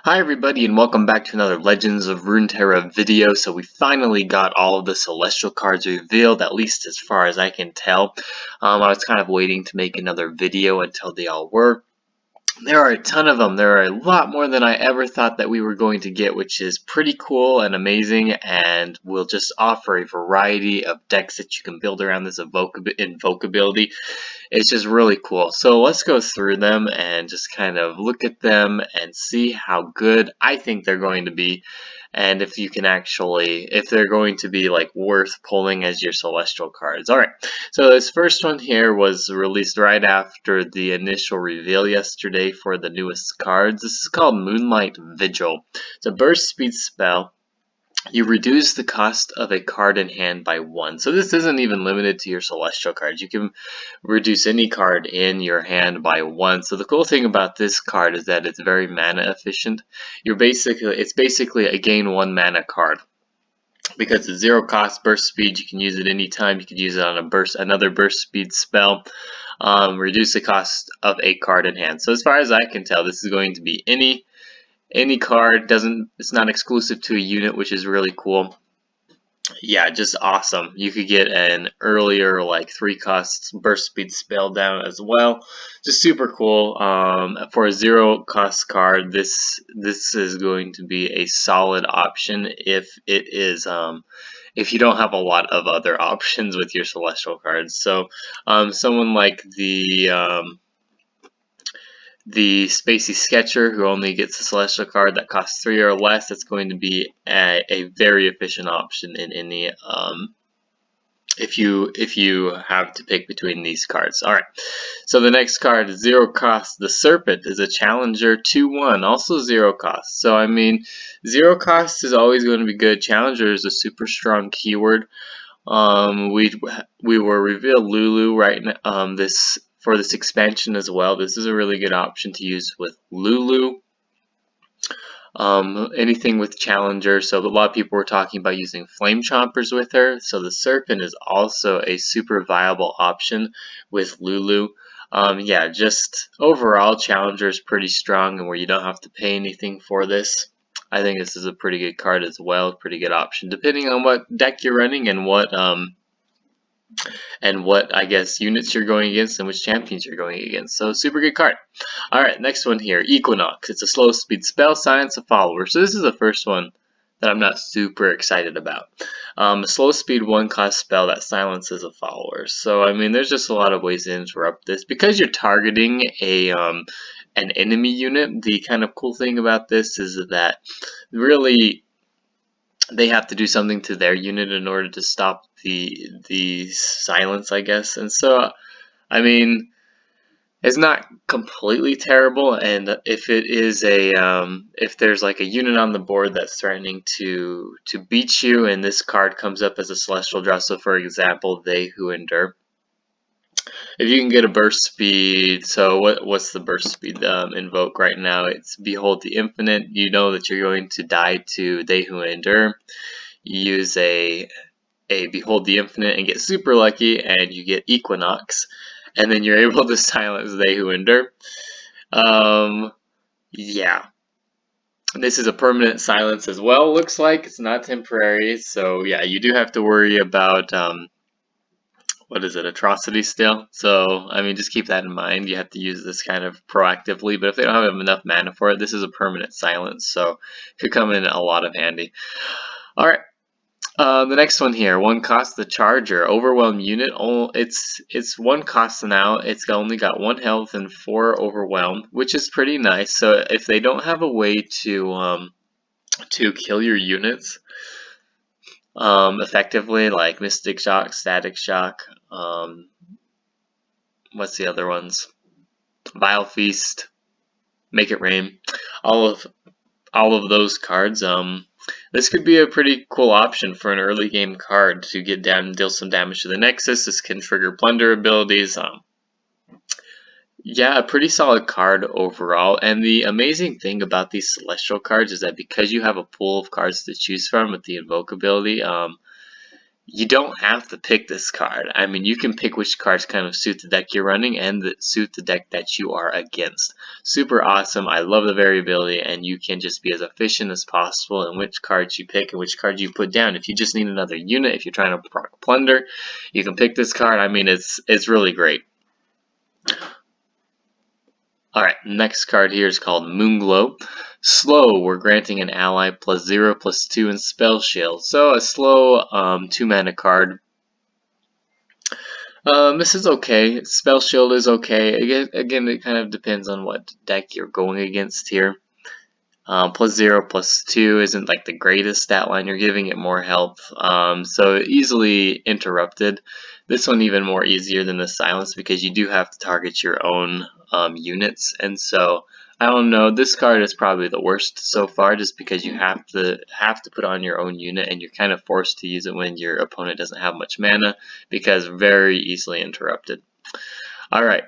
Hi everybody and welcome back to another Legends of Runeterra video. So we finally got all of the celestial cards revealed, at least as far as I can tell. I was kind of waiting to make another video until they all were. There are a ton of them. There are a lot more than I ever thought that we were going to get, which is pretty cool and amazing, and will just offer a variety of decks that you can build around this invocability. It's just really cool. So let's go through them and just kind of look at them and see how good I think they're going to be, and if you can actually, if they're going to be like worth pulling as your celestial cards. Alright, so this first one here was released right after the initial reveal yesterday for the newest cards. This is called Moonlight Vigil. It's a burst speed spell. You reduce the cost of a card in hand by 1. So this isn't even limited to your celestial cards. You can reduce any card in your hand by 1. So the cool thing about this card is that it's very mana efficient. It's basically a gain 1 mana card. Because it's 0 cost burst speed, you can use it anytime. You can use it on another burst speed spell. Reduce the cost of a card in hand. So as far as I can tell, this is going to be any card. It's not exclusive to a unit, which is really cool. Yeah, just awesome. You could get an earlier like 3 cost burst speed spell down as well. Just super cool. For a 0 cost card, this is going to be a solid option if it is if you don't have a lot of other options with your celestial cards. So someone like the Spacey Sketcher, who only gets a celestial card that costs 3 or less, that's going to be a very efficient option in any if you have to pick between these cards. Alright, so the next card is 0 cost. The Serpent is a Challenger 2/1, also 0 cost. So I mean, 0 cost is always going to be good. Challenger is a super strong keyword. We were revealed Lulu right now, for this expansion as well. This is a really good option to use with Lulu. Anything with Challenger, so a lot of people were talking about using Flame Chompers with her, so the Serpent is also a super viable option with Lulu. Yeah, just overall Challenger is pretty strong, and where you don't have to pay anything for this. I think this is a pretty good card as well, pretty good option, depending on what deck you're running and what I guess units you're going against and which champions you're going against. So super good card. Alright, next one here, Equinox. It's a slow speed spell, silence a follower. So this is the first one that I'm not super excited about. A slow speed 1 cost spell that silences a follower. So I mean, there's just a lot of ways to interrupt this. Because you're targeting an enemy unit, the kind of cool thing about this is that really they have to do something to their unit in order to stop the silence, I guess. And so, I mean, it's not completely terrible. And if it is if there's like a unit on the board that's threatening to beat you, and this card comes up as a celestial draw, so for example, They Who Endure. If you can get a burst speed, so what's the burst speed invoke right now? It's Behold the Infinite. You know that you're going to die to They Who Endure. You use a Behold the Infinite and get super lucky, and you get Equinox, and then you're able to silence They Who Endure. Yeah. This is a permanent silence as well, looks like. It's not temporary, so yeah, you do have to worry about what is it, atrocity still. So I mean, just keep that in mind. You have to use this kind of proactively, but if they don't have enough mana for it, this is a permanent silence, so it could come in a lot of handy. Alright, the next one here, 1 cost, the Charger. Overwhelm unit, it's 1 cost now. It's only got 1 health and 4 Overwhelm, which is pretty nice. So if they don't have a way to kill your units effectively, like Mystic Shock, Static Shock, what's the other ones? Vile Feast, Make It Rain, all of those cards. This could be a pretty cool option for an early game card to get down and deal some damage to the Nexus. This can trigger Plunder abilities. Yeah, a pretty solid card overall. And the amazing thing about these celestial cards is that because you have a pool of cards to choose from with the invoke ability, you don't have to pick this card. I mean, you can pick which cards kind of suit the deck you're running and that suit the deck that you are against. Super awesome. I love the variability, and you can just be as efficient as possible in which cards you pick and which cards you put down. If you just need another unit, if you're trying to proc plunder, you can pick this card. I mean, it's really great. Alright, next card here is called Moonglow. Slow, we're granting an ally +0/+2 in Spell Shield. So a slow 2 mana card. This is okay. Spell Shield is okay. Again, it kind of depends on what deck you're going against here. +0/+2 isn't like the greatest stat line. You're giving it more health, so easily interrupted. This one even more easier than the silence because you do have to target your own units, and so I don't know. This card is probably the worst so far, just because you have to put on your own unit, and you're kind of forced to use it when your opponent doesn't have much mana because very easily interrupted. All right.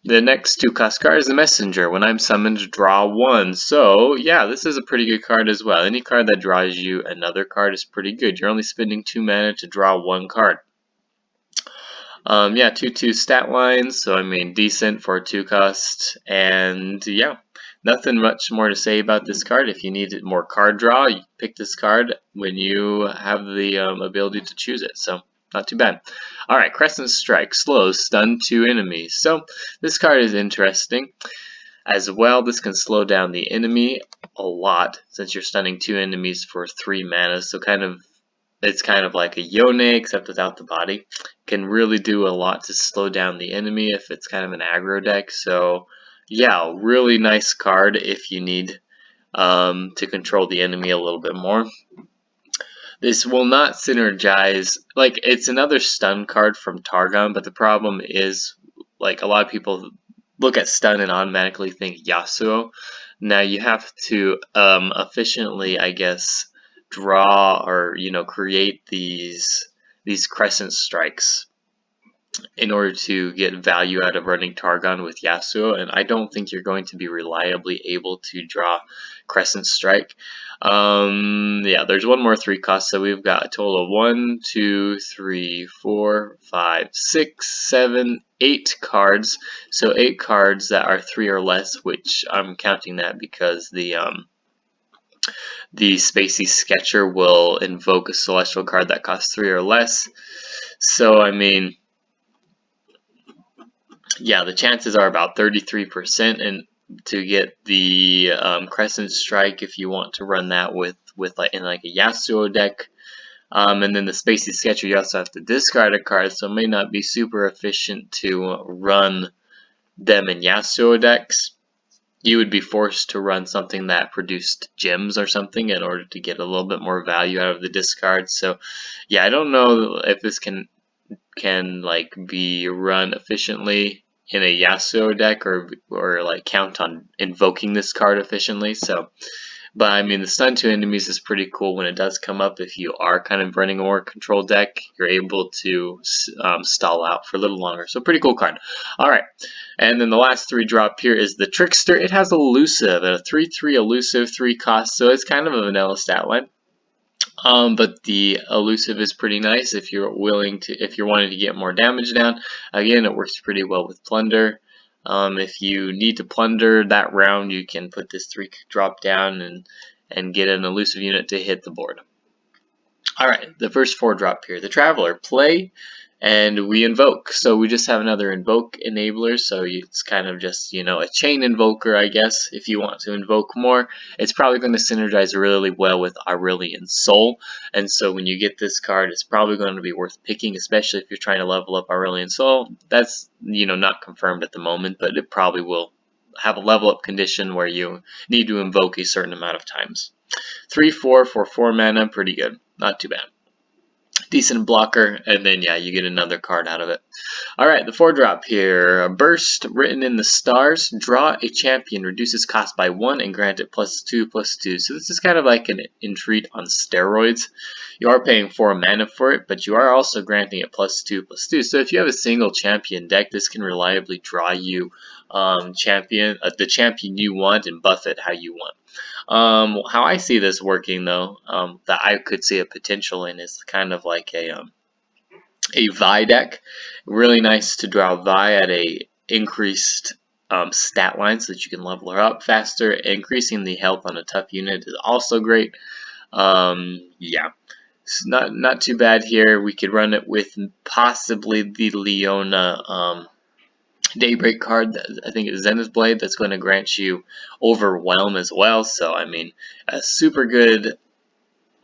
The next 2-cost card is the Messenger. When I'm summoned, draw 1. So, yeah, this is a pretty good card as well. Any card that draws you another card is pretty good. You're only spending 2 mana to draw 1 card. Yeah, 2/2 stat lines, so I mean, decent for a 2-cost. And, yeah, nothing much more to say about this card. If you need more card draw, you pick this card when you have the ability to choose it. So, not too bad. Alright, Crescent Strike. Slow, stun 2 enemies. So, this card is interesting. As well, this can slow down the enemy a lot, since you're stunning 2 enemies for 3 mana. So it's kind of like a Yone, except without the body. Can really do a lot to slow down the enemy if it's kind of an aggro deck. So yeah, really nice card if you need to control the enemy a little bit more. This will not synergize, like, it's another stun card from Targon, but the problem is, like, a lot of people look at stun and automatically think Yasuo. Now you have to efficiently, I guess, draw or, create these crescent strikes in order to get value out of running Targon with Yasuo, and I don't think you're going to be reliably able to draw Crescent Strike. Yeah, there's one more 3-cost, so we've got a total of 1, 2, 3, 4, 5, 6, 7, 8 cards. So 8 cards that are 3 or less, which I'm counting that because the Spacey Sketcher will invoke a celestial card that costs 3 or less. So, I mean, yeah, the chances are about 33%, and to get the Crescent Strike if you want to run that with in like a Yasuo deck. And then the Spacey Sketcher, you also have to discard a card, so it may not be super efficient to run them in Yasuo decks. You would be forced to run something that produced gems or something in order to get a little bit more value out of the discard. So yeah, I don't know if this can like be run efficiently in a Yasuo deck or like count on invoking this card efficiently. So, but I mean, the stun 2 enemies is pretty cool when it does come up. If you are kind of running a more control deck, you're able to stall out for a little longer. So pretty cool card. Alright, and then the last 3 drop here is the Trickster. It has elusive, a 3/3 elusive 3-cost, so it's kind of a vanilla stat line. But the elusive is pretty nice if you're wanting to get more damage down. Again, it works pretty well with plunder. If you need to plunder that round, you can put this 3 drop down and get an elusive unit to hit the board. Alright, the first 4 drop here. The Traveler. Play, and we invoke. So we just have another invoke enabler, so it's kind of just, a chain invoker, I guess. If you want to invoke more, it's probably going to synergize really well with Aurelion Sol, and so when you get this card, it's probably going to be worth picking, especially if you're trying to level up Aurelion Sol. That's, not confirmed at the moment, but it probably will have a level up condition where you need to invoke a certain amount of times. 3/4 for 4 mana, pretty good. Not too bad. Decent blocker, and then yeah, you get another card out of it. Alright, the 4-drop here. A Burst, written in the stars. Draw a champion, reduces cost by 1, and grant it +2/+2. So this is kind of like an entreat on steroids. You are paying 4 mana for it, but you are also granting it +2/+2. So if you have a single champion deck, this can reliably draw you champion, the champion you want, and buff it how you want. How I see this working though, that I could see a potential in, is kind of like a Vi deck. Really nice to draw Vi at a increased stat line so that you can level her up faster. Increasing the health on a tough unit is also great. Yeah, it's not too bad here. We could run it with possibly the Leona Daybreak card. I think it's Zenith Blade, that's going to grant you Overwhelm as well. So I mean, a super good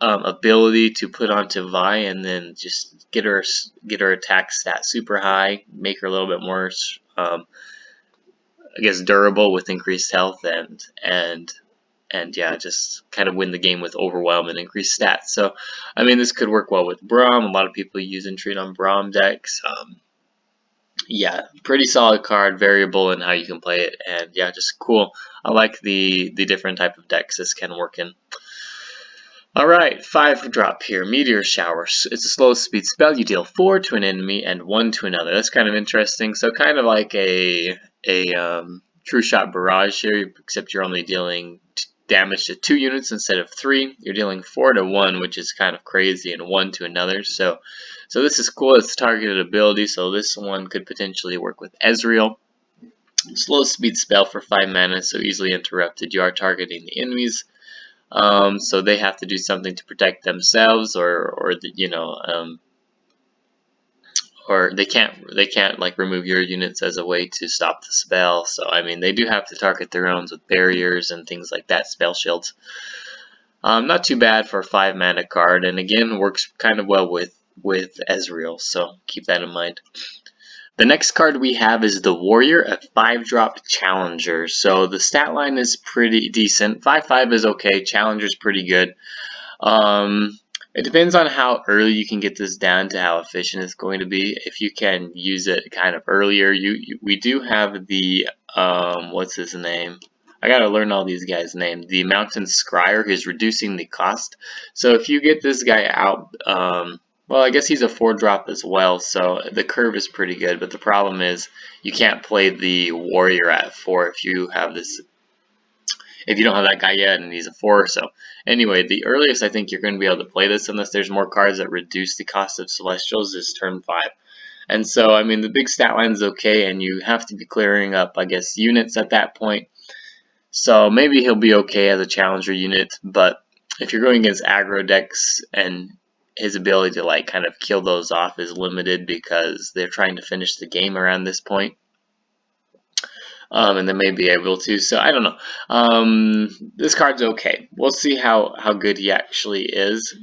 ability to put onto Vi, and then just get her attack stat super high, make her a little bit more, I guess, durable with increased health, and yeah, just kind of win the game with Overwhelm and increased stats. So I mean, this could work well with Braum. A lot of people use and treat on Braum decks. Yeah, pretty solid card, variable in how you can play it, and yeah, just cool. I like the different type of decks this can work in. Alright, 5-drop here, Meteor Shower. It's a slow speed spell. You deal 4 to an enemy and 1 to another. That's kind of interesting. So kind of like a True Shot Barrage here, except you're only dealing damage to 2 units instead of 3. You're dealing 4 to 1, which is kind of crazy, and 1 to another. So this is cool. It's targeted ability, so this one could potentially work with Ezreal. Slow speed spell for 5 mana, so easily interrupted. You are targeting the enemies. So they have to do something to protect themselves, or they can't like remove your units as a way to stop the spell. So I mean, they do have to target their own with barriers and things like that, spell shields. Not too bad for a 5 mana card, and again works kind of well with Ezreal. So keep that in mind. The next card we have is the Warrior, a 5-drop Challenger. So the stat line is pretty decent. 5/5 is okay. Challenger's pretty good. It depends on how early you can get this down to how efficient it's going to be. If you can use it kind of earlier, we do have the what's his name? I gotta learn all these guys' names. The Mountain Scryer, who's reducing the cost. So if you get this guy out, well, I guess he's a 4-drop as well, so the curve is pretty good, but the problem is you can't play the Warrior at 4 if you have this, if you don't have that guy yet and he's a 4. So anyway, the earliest I think you're going to be able to play this, unless there's more cards that reduce the cost of Celestials, is turn 5. And so, I mean, the big stat line is okay, and you have to be clearing up, I guess, units at that point. So maybe he'll be okay as a Challenger unit, but if you're going against aggro decks, and his ability to like kind of kill those off is limited because they're trying to finish the game around this point, and they may be able to. So I don't know. This card's okay. We'll see how good he actually is.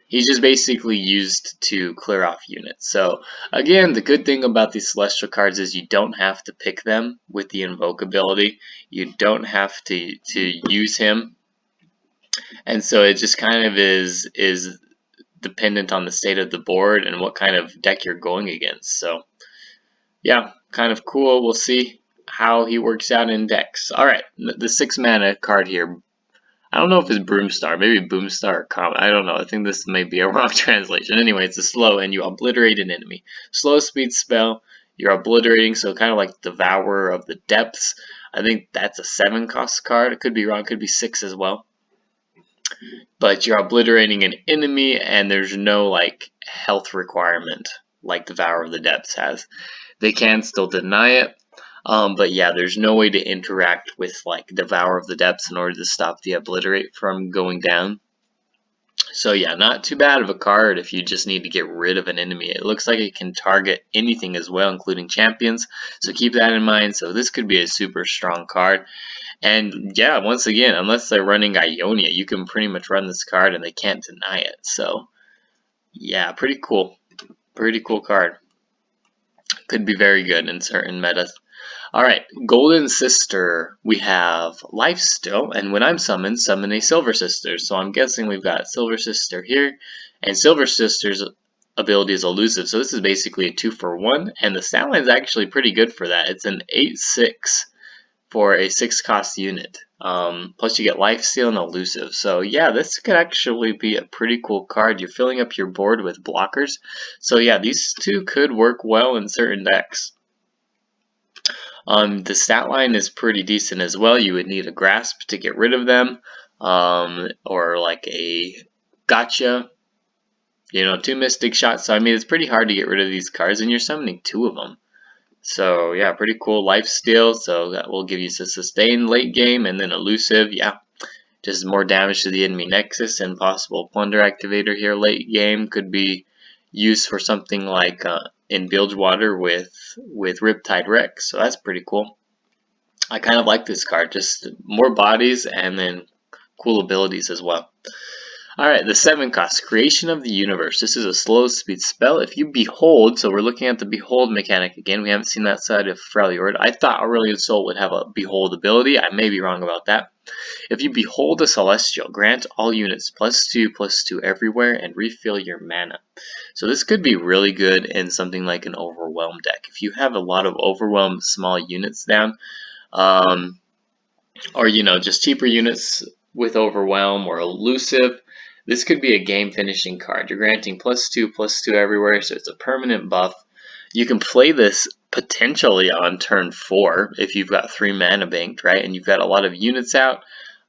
He's just basically used to clear off units. So again, the good thing about these Celestial cards is you don't have to pick them with the Invoke ability. You don't have to use him, and so it just kind of is dependent on the state of the board and what kind of deck you're going against. So yeah, kind of cool. We'll see how he works out in decks. Alright, the 6 mana card here. I don't know if it's Broomstar, maybe Boomstar or Comet. I don't know. I think this may be a wrong translation. Anyway, it's a slow, and you obliterate an enemy. Slow speed spell, you're obliterating, so kind of like Devourer of the Depths. I think that's a 7-cost card. It could be wrong, it could be 6 as well. But you're obliterating an enemy, and there's no like health requirement like Devourer of the Depths has. They can still deny it, but yeah, there's no way to interact with like Devourer of the Depths in order to stop the obliterate from going down. So yeah, not too bad of a card if you just need to get rid of an enemy. It looks like it can target anything as well, including champions, so keep that in mind. So this could be a super strong card. And yeah, once again, unless they're running Ionia, you can pretty much run this card and they can't deny it. So yeah, pretty cool. Pretty cool card. Could be very good in certain metas. Alright, Golden Sister. We have Lifesteal, and when I'm summoned, summon a Silver Sister. So I'm guessing we've got Silver Sister here, and Silver Sister's ability is elusive. So this is basically a 2-for-1, and the stat line is actually pretty good for that. It's an 8/6 for a 6-cost unit. Plus you get Lifesteal and Elusive. So yeah, this could actually be a pretty cool card. You're filling up your board with blockers. So yeah, these two could work well in certain decks. The stat line is pretty decent as well. You would need a grasp to get rid of them, or like a gotcha, 2 mystic shots. So I mean, it's pretty hard to get rid of these cards, and you're summoning 2 of them. So yeah, pretty cool. Life steal, so that will give you some sustain late game, and then elusive, yeah, just more damage to the enemy nexus, and possible plunder activator here late game could be used for something like in Bilgewater with Riptide Rex. So that's pretty cool. I kind of like this card, just more bodies and then cool abilities as well. Alright, the 7 cost, Creation of the Universe. This is a slow speed spell. If you behold, so we're looking at the behold mechanic again. We haven't seen that side of Freljord. I thought Aurelion Sol would have a behold ability. I may be wrong about that. If you behold a celestial, grant all units +2/+2 everywhere and refill your mana. So this could be really good in something like an Overwhelm deck. If you have a lot of Overwhelm small units down, or just cheaper units with Overwhelm or Elusive, this could be a game finishing card. You're granting +2/+2 everywhere, so it's a permanent buff. You can play this potentially on turn 4 if you've got 3 mana banked, right? And you've got a lot of units out.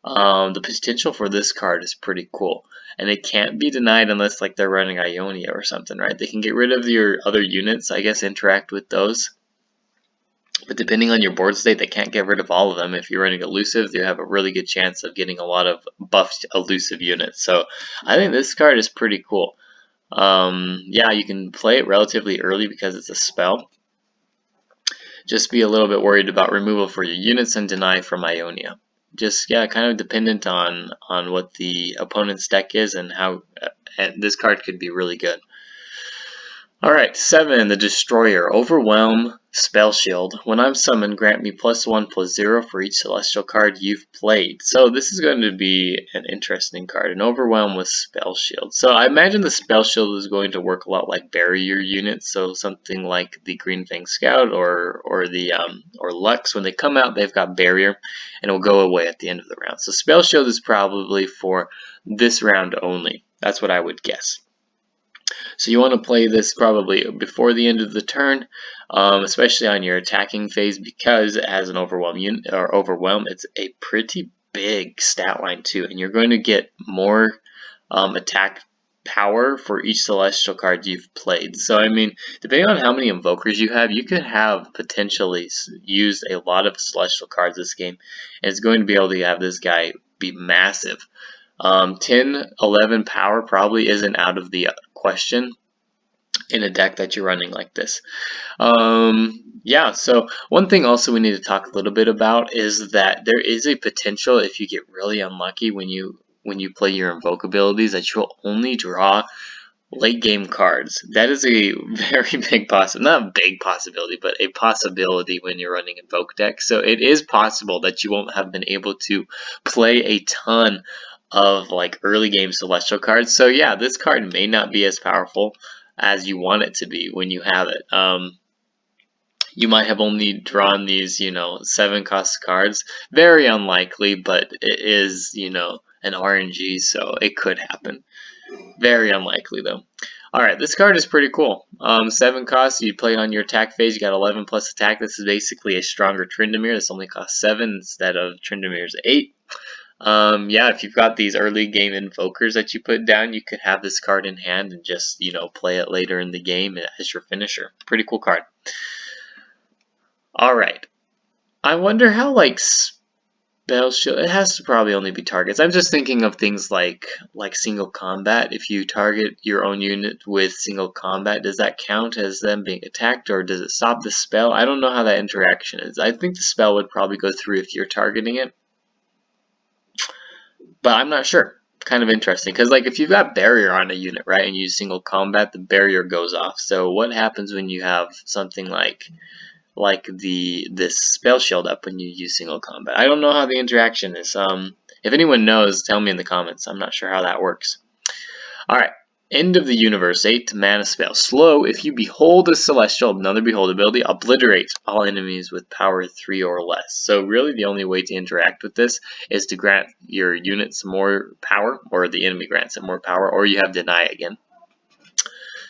The potential for this card is pretty cool. And it can't be denied unless like they're running Ionia or something, right? They can get rid of your other units, I guess, interact with those. But depending on your board state, they can't get rid of all of them. If you're running elusive, you have a really good chance of getting a lot of buffed elusive units. So I think this card is pretty cool. Yeah, you can play it relatively early because it's a spell. Just be a little bit worried about removal for your units and deny from Ionia. Just, yeah, kind of dependent on what the opponent's deck is and how and this card could be really good. Alright, 7, the Destroyer. Overwhelm, Spell Shield. When I'm summoned, grant me +1/+0 for each celestial card you've played. So this is going to be an interesting card, an Overwhelm with Spell Shield. So I imagine the Spell Shield is going to work a lot like barrier units, so something like the Green Fang Scout or Lux. When they come out, they've got barrier, and it will go away at the end of the round. So Spell Shield is probably for this round only. That's what I would guess. So you want to play this probably before the end of the turn, especially on your attacking phase, because it has an Overwhelm unit or Overwhelm. It's a pretty big stat line too, and you're going to get more attack power for each celestial card you've played. So I mean, depending on how many invokers you have, you could have potentially used a lot of celestial cards this game, and it's going to be able to have this guy be massive. 10, 11 power probably isn't out of the question in a deck that you're running like this. Yeah, so one thing also we need to talk a little bit about is that there is a potential, if you get really unlucky when you play your invoke abilities, that you'll only draw late game cards. That is a very big not a big possibility, but a possibility when you're running invoke decks. So it is possible that you won't have been able to play a ton of like early game celestial cards. So yeah, this card may not be as powerful as you want it to be when you have it. You might have only drawn these, 7 cost cards. Very unlikely, but it is, an RNG, so it could happen. Very unlikely though. Alright, this card is pretty cool. 7 costs, you play it on your attack phase, you got 11 plus attack. This is basically a stronger Tryndamere. This only costs 7 instead of Tryndamere's 8. Yeah, if you've got these early game invokers that you put down, you could have this card in hand and just, play it later in the game as your finisher. Pretty cool card. Alright. I wonder how, Spell Shield, it has to probably only be targets. I'm just thinking of things like single combat. If you target your own unit with single combat, does that count as them being attacked, or does it stop the spell? I don't know how that interaction is. I think the spell would probably go through if you're targeting it, but I'm not sure. Kind of interesting, because if you've got barrier on a unit, right, and you use single combat, the barrier goes off. So what happens when you have something like this spell shield up when you use single combat? I don't know how the interaction is. If anyone knows, tell me in the comments. I'm not sure how that works. Alright, End of the Universe, 8 mana spell. Slow, if you behold a celestial, another behold ability, obliterate all enemies with power 3 or less. So really the only way to interact with this is to grant your units more power, or the enemy grants it more power, or you have deny again.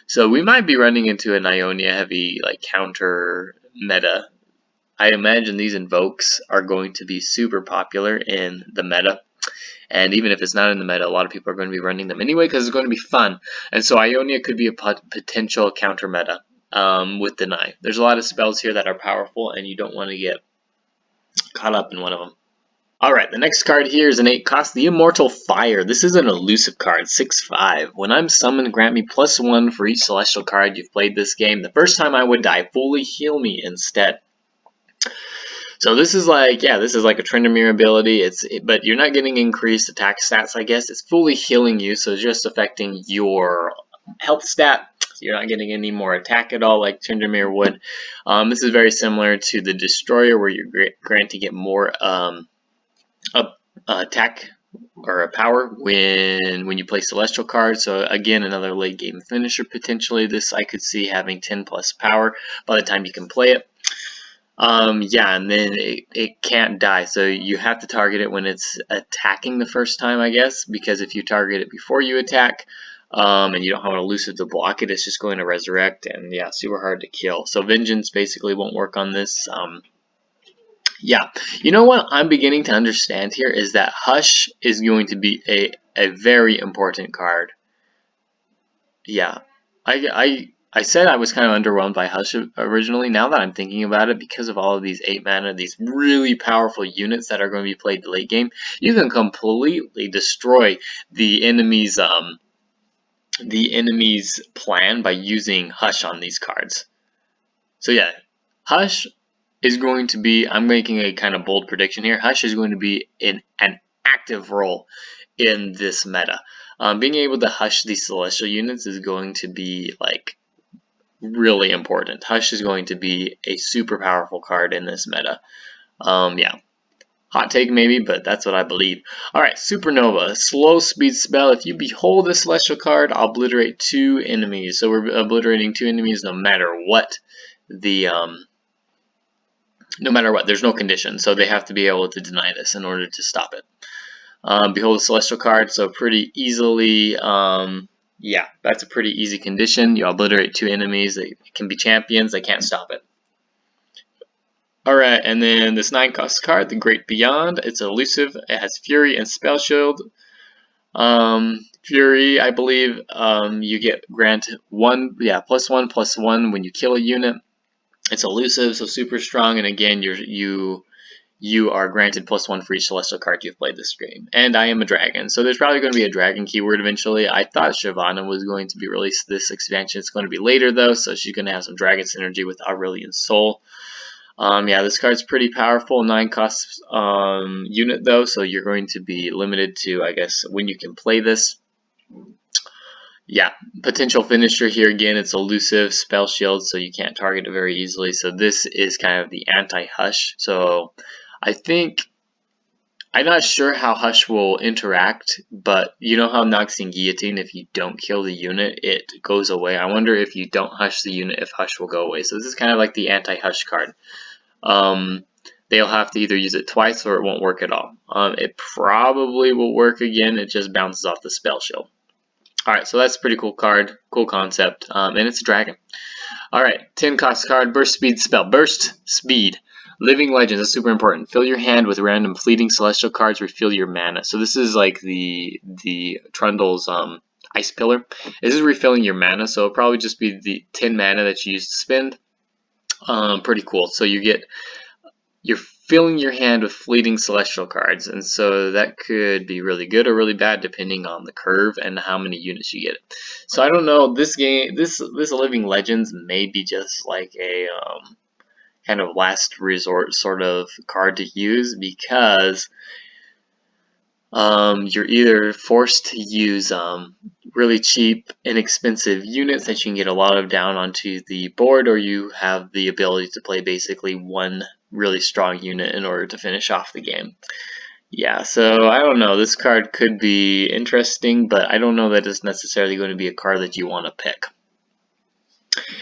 So we might be running into an Ionia heavy counter meta. I imagine these invokes are going to be super popular in the meta. And even if it's not in the meta, a lot of people are going to be running them anyway because it's going to be fun. And so Ionia could be a potential counter meta with Deny. There's a lot of spells here that are powerful, and you don't want to get caught up in one of them. Alright, the next card here is an 8 cost, the Immortal Fire. This is an elusive card, 6/5. When I'm summoned, grant me +1 for each celestial card you've played this game. The first time I would die, fully heal me instead. So this is like, yeah, this is like a Tryndamere ability. But you're not getting increased attack stats, I guess. It's fully healing you, so it's just affecting your health stat. You're not getting any more attack at all like Tryndamere would. This is very similar to the Destroyer, where you're granting it more attack or a power when you play celestial cards. So again, another late game finisher potentially. This I could see having 10 plus power by the time you can play it. Yeah, and then it can't die, so you have to target it when it's attacking the first time, I guess, because if you target it before you attack, and you don't have an elusive to block it, it's just going to resurrect, and yeah, super hard to kill. So Vengeance basically won't work on this. Yeah, you know what I'm beginning to understand here is that Hush is going to be a very important card. Yeah, I said I was kind of underwhelmed by Hush originally. Now that I'm thinking about it, because of all of these 8 mana, these really powerful units that are going to be played late game, you can completely destroy the enemy's plan by using Hush on these cards. So yeah, Hush is going to be, I'm making a kind of bold prediction here, Hush is going to be in an active role in this meta. Being able to hush these celestial units is going to be like really important. Hush is going to be a super powerful card in this meta. Yeah. Hot take maybe, but that's what I believe. Alright, Supernova, slow speed spell. If you behold a celestial card, I'll obliterate 2 enemies. So we're obliterating 2 enemies no matter what. No matter what, there's no condition, so they have to be able to deny this in order to stop it. Behold a celestial card, so pretty easily, yeah, that's a pretty easy condition. You obliterate 2 enemies, they can be champions, they can't stop it. Alright, and then this 9 cost card, the Great Beyond, it's elusive, it has Fury and Spell Shield. Fury, I believe, you get granted +1/+1 when you kill a unit. It's elusive, so super strong, and again, you are granted +1 for each celestial card you've played this game. And I am a dragon, so there's probably going to be a dragon keyword eventually. I thought Shyvana was going to be released this expansion. It's going to be later though, so she's going to have some dragon synergy with Aurelion Sol. Yeah, this card's pretty powerful, 9 cost unit though, so you're going to be limited to, I guess, when you can play this. Yeah, potential finisher here again, it's elusive, spell shield, so you can't target it very easily. So this is kind of the anti-Hush. So I think, I'm not sure how Hush will interact, but you know how Noxian Guillotine, if you don't kill the unit, it goes away. I wonder if you don't Hush the unit, if Hush will go away. So this is kind of like the anti-Hush card. They'll have to either use it twice or it won't work at all. It probably will work again, it just bounces off the spell shield. Alright, so that's a pretty cool card, cool concept, and it's a dragon. Alright, 10 cost card, Burst Speed spell. Burst Speed. Living Legends is super important. Fill your hand with random fleeting celestial cards, refill your mana. So this is like the Trundle's Ice Pillar. This is refilling your mana, so it'll probably just be the 10 mana that you use to spend. Pretty cool. So you're filling your hand with fleeting celestial cards, and so that could be really good or really bad depending on the curve and how many units you get. So I don't know, this game, this Living Legends may be just like a kind of last resort sort of card to use, because you're either forced to use really cheap, inexpensive units that you can get a lot of down onto the board, or you have the ability to play basically one really strong unit in order to finish off the game. Yeah, so I don't know. This card could be interesting, but I don't know that it's necessarily going to be a card that you want to pick.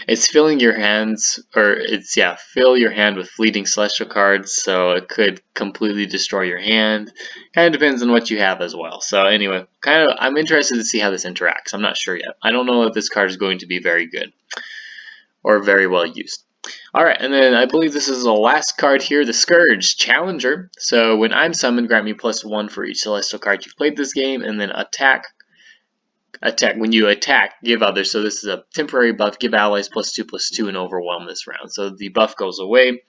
It's filling your hands, or it's, yeah, fill your hand with fleeting celestial cards, so it could completely destroy your hand. Kind of depends on what you have as well. So anyway, I'm interested to see how this interacts. I'm not sure yet. I don't know if this card is going to be very good or very well used. Alright, and then I believe this is the last card here, the Scourge Challenger. So when I'm summoned, grant me +1 for each celestial card you've played this game, and then attack. When you attack, give others. So this is a temporary buff, give allies +2/+2 and overwhelm this round. So the buff goes away.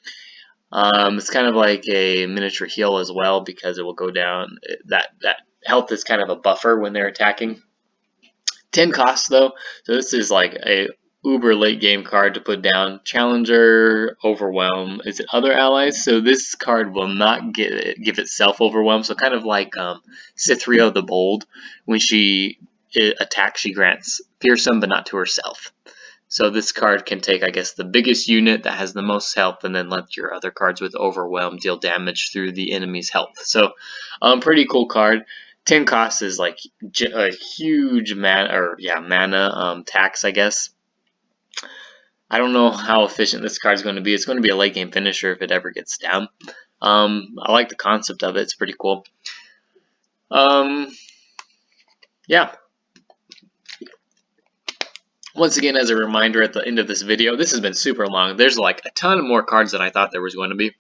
It's kind of like a miniature heal as well because it will go down. That health is kind of a buffer when they're attacking. 10 costs though, so this is like a uber late game card to put down. Challenger, Overwhelm, is it other allies? So this card will not give itself Overwhelm, so kind of like Cytherea the Bold. When she attacks, she grants Fearsome, but not to herself. So this card can take, I guess, the biggest unit that has the most health, and then let your other cards with Overwhelm deal damage through the enemy's health. So, pretty cool card. 10 cost is like a huge mana tax, I guess. I don't know how efficient this card is going to be. It's going to be a late game finisher if it ever gets down. I like the concept of it. It's pretty cool. Yeah. Once again, as a reminder at the end of this video, this has been super long. There's like a ton more cards than I thought there was going to be.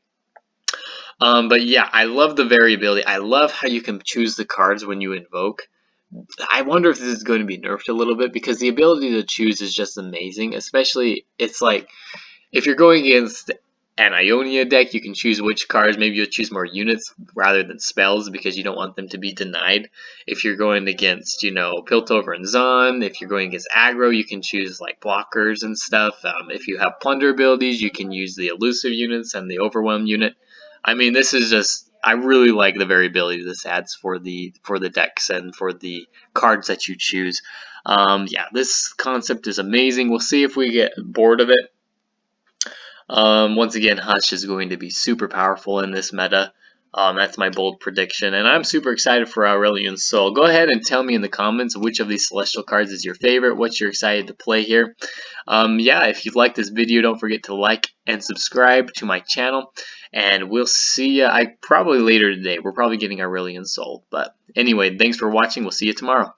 But yeah, I love the variability. I love how you can choose the cards when you invoke. I wonder if this is going to be nerfed a little bit because the ability to choose is just amazing. Especially, it's like if you're going against an Ionia deck, you can choose which cards. Maybe you'll choose more units rather than spells because you don't want them to be denied. If you're going against, Piltover and Zon, if you're going against aggro, you can choose like blockers and stuff. If you have plunder abilities, you can use the elusive units and the overwhelm unit. I mean, this is just, I really like the variability this adds for the decks and for the cards that you choose. Yeah, this concept is amazing. We'll see if we get bored of it. Once again, Hush is going to be super powerful in this meta. That's my bold prediction, and I'm super excited for Aurelion Sol. Go ahead and tell me in the comments which of these celestial cards is your favorite, what you're excited to play here. Yeah, if you like this video, don't forget to like and subscribe to my channel, and we'll see you probably later today. We're probably getting Aurelion Sol, but anyway, thanks for watching. We'll see you tomorrow.